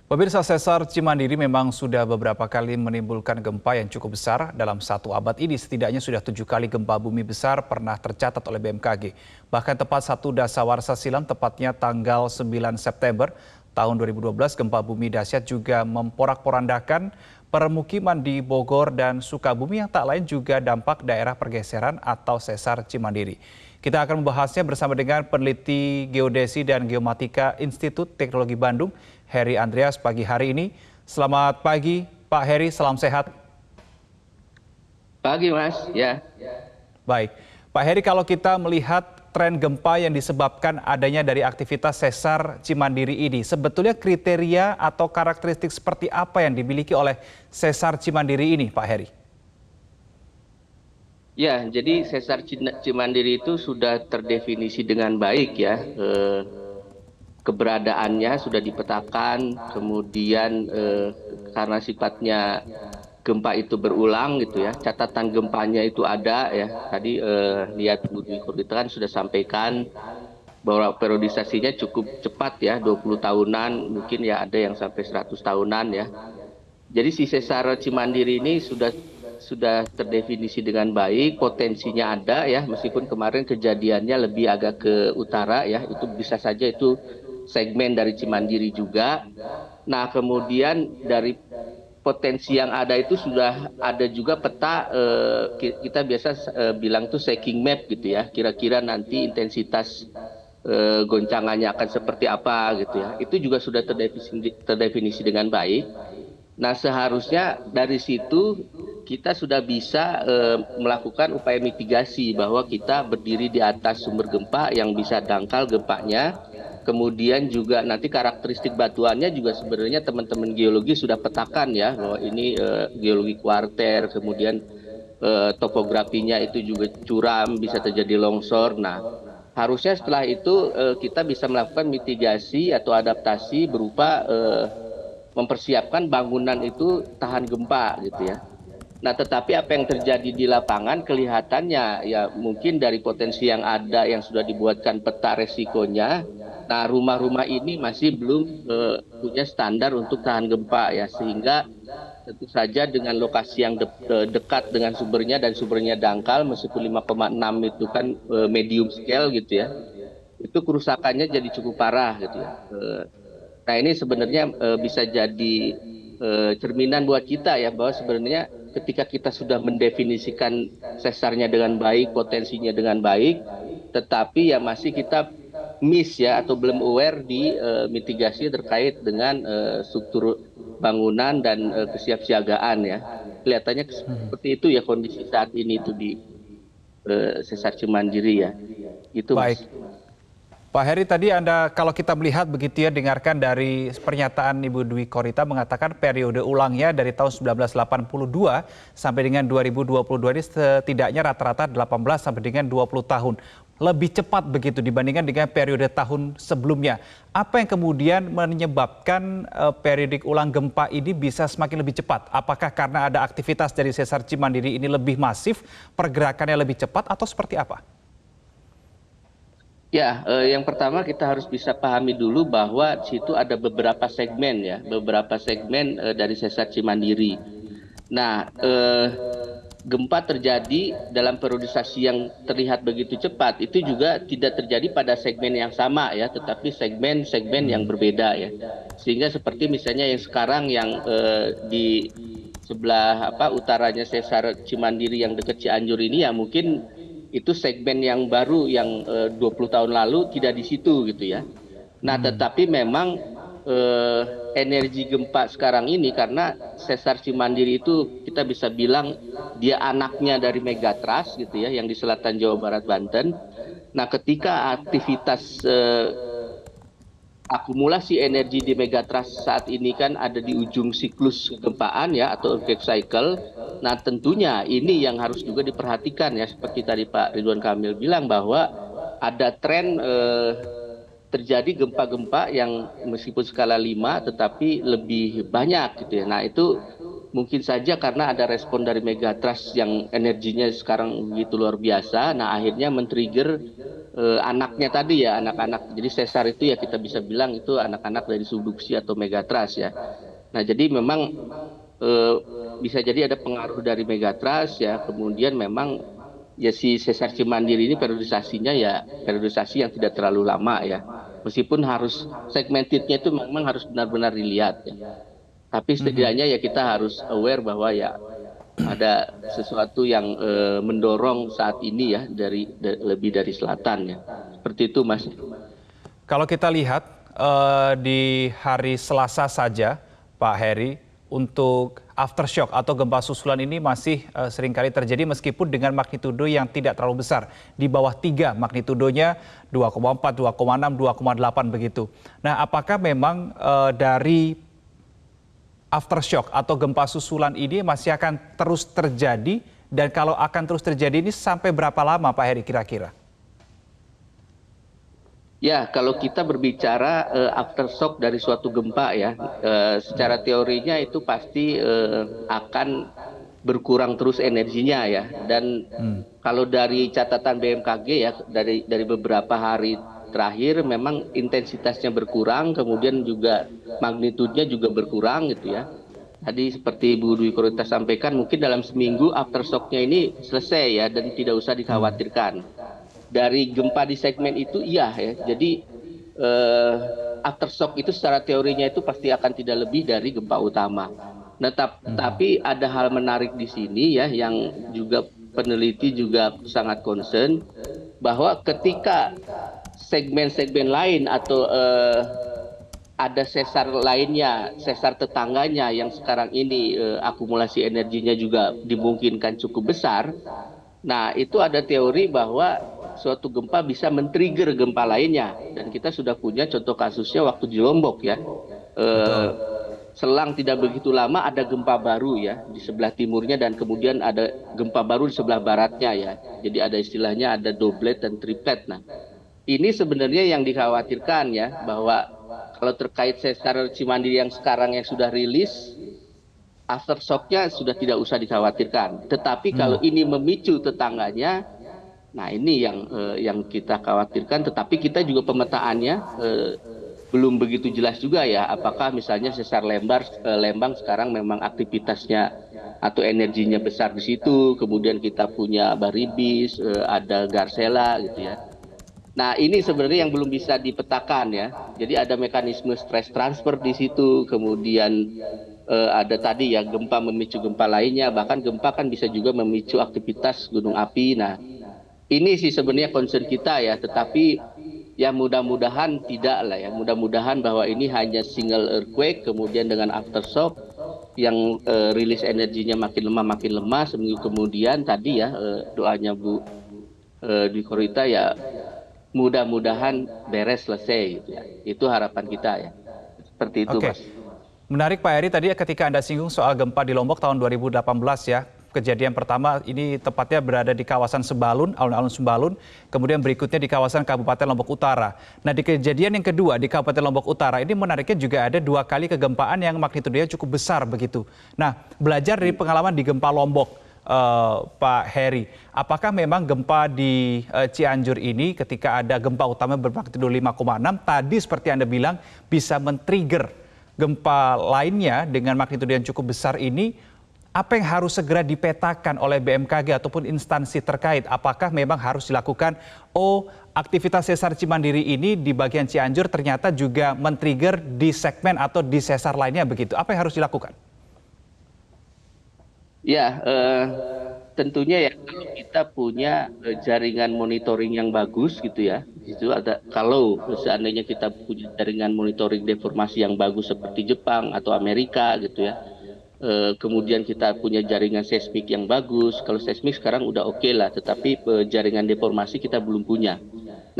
Pemirsa, sesar Cimandiri memang sudah beberapa kali menimbulkan gempa yang cukup besar. Dalam satu abad ini setidaknya sudah 7 kali gempa bumi besar pernah tercatat oleh BMKG. Bahkan tepat 1 dasawarsa silam, tepatnya tanggal 9 September tahun 2012, gempa bumi dahsyat juga memporak-porandakan permukiman di Bogor dan Sukabumi yang tak lain juga dampak daerah pergeseran atau sesar Cimandiri. Kita akan membahasnya bersama dengan peneliti geodesi dan geomatika Institut Teknologi Bandung, Heri Andreas, pagi hari ini. Selamat pagi, Pak Heri, salam sehat. Pagi, Mas. Ya. Baik, Pak Heri, kalau kita melihat tren gempa yang disebabkan adanya dari aktivitas sesar Cimandiri ini, sebetulnya kriteria atau karakteristik seperti apa yang dimiliki oleh sesar Cimandiri ini, Pak Heri? Ya, jadi sesar Cimandiri itu sudah terdefinisi dengan baik ya. Keberadaannya sudah dipetakan, kemudian karena sifatnya gempa itu berulang gitu ya. Catatan gempanya itu ada ya. Tadi lihat Bu Dwi Korita kan sudah sampaikan bahwa periodisasinya cukup cepat ya, 20 tahunan, mungkin ya ada yang sampai 100 tahunan ya. Jadi si sesar Cimandiri ini sudah terdefinisi dengan baik, potensinya ada ya, meskipun kemarin kejadiannya lebih agak ke utara ya, itu bisa saja itu segmen dari Cimandiri juga. Nah, kemudian dari potensi yang ada itu sudah ada juga peta, kita biasa bilang tuh shaking map gitu ya, kira-kira nanti intensitas goncangannya akan seperti apa gitu ya. Itu juga sudah terdefinisi dengan baik. Nah, seharusnya dari situ kita sudah bisa melakukan upaya mitigasi bahwa kita berdiri di atas sumber gempa yang bisa dangkal gempanya. Kemudian juga nanti karakteristik batuannya juga sebenarnya teman-teman geologi sudah petakan ya, bahwa ini geologi kuarter, kemudian topografinya itu juga curam, bisa terjadi longsor. Nah, harusnya setelah itu kita bisa melakukan mitigasi atau adaptasi berupa mempersiapkan bangunan itu tahan gempa gitu ya. Nah, tetapi apa yang terjadi di lapangan kelihatannya ya mungkin dari potensi yang ada yang sudah dibuatkan peta resikonya. Nah, rumah-rumah ini masih belum punya standar untuk tahan gempa ya, sehingga tentu saja dengan lokasi yang dekat dengan sumbernya dan sumbernya dangkal, meskipun 5,6 itu kan medium scale gitu ya, itu kerusakannya jadi cukup parah gitu ya. Nah, ini sebenarnya bisa jadi cerminan buat kita ya, bahwa sebenarnya ketika kita sudah mendefinisikan sesarnya dengan baik, potensinya dengan baik, tetapi ya masih kita miss ya atau belum aware di mitigasi terkait dengan struktur bangunan dan kesiapsiagaan ya. Kelihatannya seperti itu ya kondisi saat ini itu di sesar Cimandiri ya. Itu, Mas. Baik. Pak Heri, tadi kalau kita melihat begitu ya, dengarkan dari pernyataan Ibu Dwi Korita mengatakan periode ulangnya dari tahun 1982 sampai dengan 2022 ini setidaknya rata-rata 18 sampai dengan 20 tahun. Lebih cepat begitu dibandingkan dengan periode tahun sebelumnya. Apa yang kemudian menyebabkan periodik ulang gempa ini bisa semakin lebih cepat? Apakah karena ada aktivitas dari sesar Cimandiri ini lebih masif, pergerakannya lebih cepat, atau seperti apa? Ya, yang pertama kita harus bisa pahami dulu bahwa di situ ada beberapa segmen ya, beberapa segmen dari sesar Cimandiri. Nah, gempa terjadi dalam periodisasi yang terlihat begitu cepat, itu juga tidak terjadi pada segmen yang sama ya, tetapi segmen-segmen yang berbeda ya. Sehingga seperti misalnya yang sekarang yang di sebelah utaranya sesar Cimandiri yang dekat Cianjur ini ya mungkin itu segmen yang baru yang 20 tahun lalu tidak di situ gitu ya. Nah, tetapi memang energi gempa sekarang ini karena sesar Cimandiri itu kita bisa bilang dia anaknya dari megatrust gitu ya, yang di selatan Jawa Barat, Banten. Nah, ketika aktivitas akumulasi energi di megatrust saat ini kan ada di ujung siklus kegempaan ya, atau earthquake cycle. Nah, tentunya ini yang harus juga diperhatikan ya, seperti tadi Pak Ridwan Kamil bilang bahwa ada tren terjadi gempa-gempa yang meskipun skala 5 tetapi lebih banyak gitu ya. Nah, itu mungkin saja karena ada respon dari Megatrust yang energinya sekarang begitu luar biasa, nah akhirnya men-trigger anaknya tadi ya, anak-anak. Jadi sesar itu ya kita bisa bilang itu anak-anak dari subduksi atau Megatrust ya. Nah jadi memang eh, bisa jadi ada pengaruh dari Megatrust ya, kemudian memang ya si sesar Cimandiri ini periodisasinya ya periodisasi yang tidak terlalu lama ya. Meskipun harus segmentednya itu memang harus benar-benar dilihat ya. Tapi setidaknya ya kita harus aware bahwa ya ada sesuatu yang mendorong saat ini ya lebih dari selatan ya. Seperti itu Mas. Kalau kita lihat di hari Selasa saja, Pak Heri, untuk aftershock atau gempa susulan ini masih seringkali terjadi meskipun dengan magnitudo yang tidak terlalu besar. Di bawah 3 magnitudonya 2,4, 2,6, 2,8 begitu. Nah, apakah memang dari aftershock atau gempa susulan ini masih akan terus terjadi, dan kalau akan terus terjadi ini sampai berapa lama Pak Heri kira-kira? Ya, kalau kita berbicara aftershock dari suatu gempa ya, secara teorinya itu pasti akan berkurang terus energinya ya. Dan kalau dari catatan BMKG ya, dari beberapa hari terakhir memang intensitasnya berkurang, kemudian juga magnitudenya juga berkurang gitu ya. Tadi seperti Bu Dwi Korita sampaikan, mungkin dalam seminggu aftershocknya ini selesai ya dan tidak usah dikhawatirkan. Dari gempa di segmen itu iya ya. Jadi aftershock itu secara teorinya itu pasti akan tidak lebih dari gempa utama. Nah, tapi ada hal menarik di sini ya yang juga peneliti juga sangat concern bahwa ketika segmen-segmen lain atau ada sesar lainnya, sesar tetangganya yang sekarang ini akumulasi energinya juga dimungkinkan cukup besar. Nah, itu ada teori bahwa suatu gempa bisa men-trigger gempa lainnya. Dan kita sudah punya contoh kasusnya waktu di Lombok ya. Selang tidak begitu lama ada gempa baru ya di sebelah timurnya dan kemudian ada gempa baru di sebelah baratnya ya. Jadi ada istilahnya ada doublet dan triplet. Nah, ini sebenarnya yang dikhawatirkan ya bahwa kalau terkait sesar Cimandiri yang sekarang yang sudah rilis, aftershocknya sudah tidak usah dikhawatirkan. Tetapi kalau ini memicu tetangganya, nah ini yang kita khawatirkan. Tetapi kita juga pemetaannya belum begitu jelas juga ya. Apakah misalnya sesar Lembang sekarang memang aktivitasnya atau energinya besar di situ. Kemudian kita punya Baribis, ada Garsela gitu ya. Nah ini sebenarnya yang belum bisa dipetakan ya. Jadi ada mekanisme stress transfer di situ. Kemudian ada tadi ya gempa memicu gempa lainnya, bahkan gempa kan bisa juga memicu aktivitas gunung api. Nah, ini sih sebenarnya concern kita ya, tetapi ya mudah-mudahan tidak lah ya, mudah-mudahan bahwa ini hanya single earthquake, kemudian dengan aftershock yang rilis energinya makin lemah, seminggu kemudian tadi ya doanya Bu Dwi Korita ya mudah-mudahan beres selesai gitu ya. Itu harapan kita ya. Seperti itu Mas. Menarik Pak Heri, tadi ketika Anda singgung soal gempa di Lombok tahun 2018 ya, kejadian pertama ini tepatnya berada di kawasan Sembalun, alun-alun Sembalun, kemudian berikutnya di kawasan Kabupaten Lombok Utara. Nah di kejadian yang kedua di Kabupaten Lombok Utara ini menariknya juga ada 2 kali kegempaan yang magnitudenya cukup besar begitu. Nah belajar dari pengalaman di gempa Lombok, Pak Heri, apakah memang gempa di Cianjur ini ketika ada gempa utama bermagnitudo 5,6 tadi seperti Anda bilang bisa men-trigger gempa lainnya dengan magnitudo yang cukup besar ini, apa yang harus segera dipetakan oleh BMKG ataupun instansi terkait? Apakah memang harus dilakukan, aktivitas sesar Cimandiri ini di bagian Cianjur ternyata juga men-trigger di segmen atau di sesar lainnya begitu? Apa yang harus dilakukan? Ya, tentunya ya kalau kita punya jaringan monitoring yang bagus gitu ya, itu ada kalau seandainya kita punya jaringan monitoring deformasi yang bagus seperti Jepang atau Amerika gitu ya, kemudian kita punya jaringan seismik yang bagus. Kalau seismik sekarang udah oke lah, tetapi jaringan deformasi kita belum punya.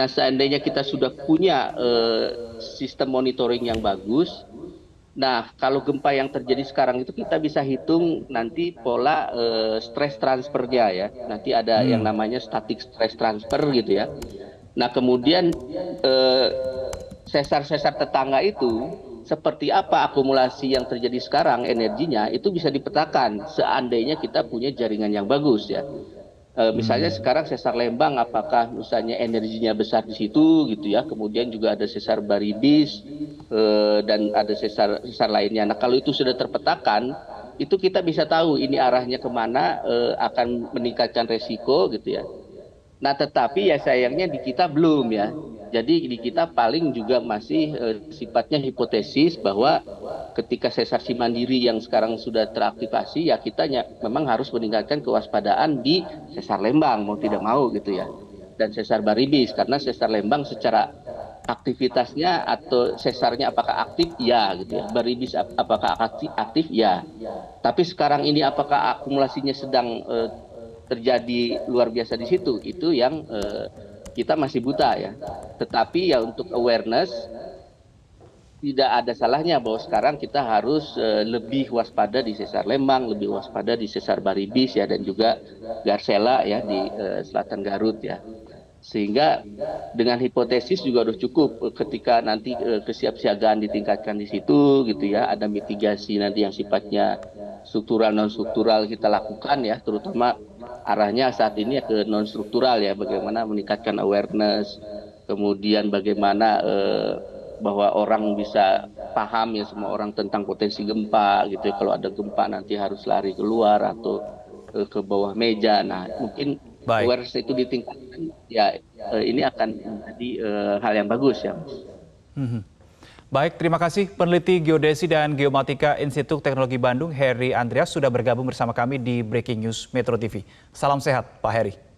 Nah, seandainya kita sudah punya sistem monitoring yang bagus. Nah, kalau gempa yang terjadi sekarang itu kita bisa hitung nanti pola stress transfernya ya. Nanti ada yang namanya static stress transfer gitu ya. Nah, kemudian sesar-sesar tetangga itu seperti apa akumulasi yang terjadi sekarang energinya itu bisa dipetakan seandainya kita punya jaringan yang bagus ya. Misalnya sekarang sesar Lembang, apakah misalnya energinya besar di situ gitu ya, kemudian juga ada sesar Baribis dan ada sesar lainnya. Nah kalau itu sudah terpetakan, itu kita bisa tahu ini arahnya kemana, akan meningkatkan resiko gitu ya. Nah tetapi ya sayangnya di kita belum ya. Jadi di kita paling juga masih sifatnya hipotesis bahwa ketika sesar Cimandiri yang sekarang sudah teraktivasi ya kita memang harus meningkatkan kewaspadaan di sesar Lembang mau tidak mau gitu ya. Dan sesar Baribis karena sesar Lembang secara aktivitasnya atau sesarnya apakah aktif ya gitu ya. Baribis apakah aktif ya. Tapi sekarang ini apakah akumulasinya sedang terjadi luar biasa di situ, itu yang kita masih buta ya. Tetapi ya untuk awareness tidak ada salahnya bahwa sekarang kita harus lebih waspada di sesar Lembang, lebih waspada di sesar Baribis ya dan juga Garsela ya di selatan Garut ya. Sehingga dengan hipotesis juga harus cukup ketika nanti kesiapsiagaan ditingkatkan di situ gitu ya, ada mitigasi nanti yang sifatnya struktural non struktural kita lakukan ya, terutama arahnya saat ini ke non struktural ya, bagaimana meningkatkan awareness, kemudian bagaimana bahwa orang bisa paham ya semua orang tentang potensi gempa gitu ya, kalau ada gempa nanti harus lari keluar atau ke bawah meja. Nah mungkin awareness itu ditingkatkan ya, ini akan menjadi hal yang bagus ya. Baik, terima kasih peneliti geodesi dan geomatika Institut Teknologi Bandung, Heri Andreas sudah bergabung bersama kami di Breaking News Metro TV. Salam sehat Pak Heri.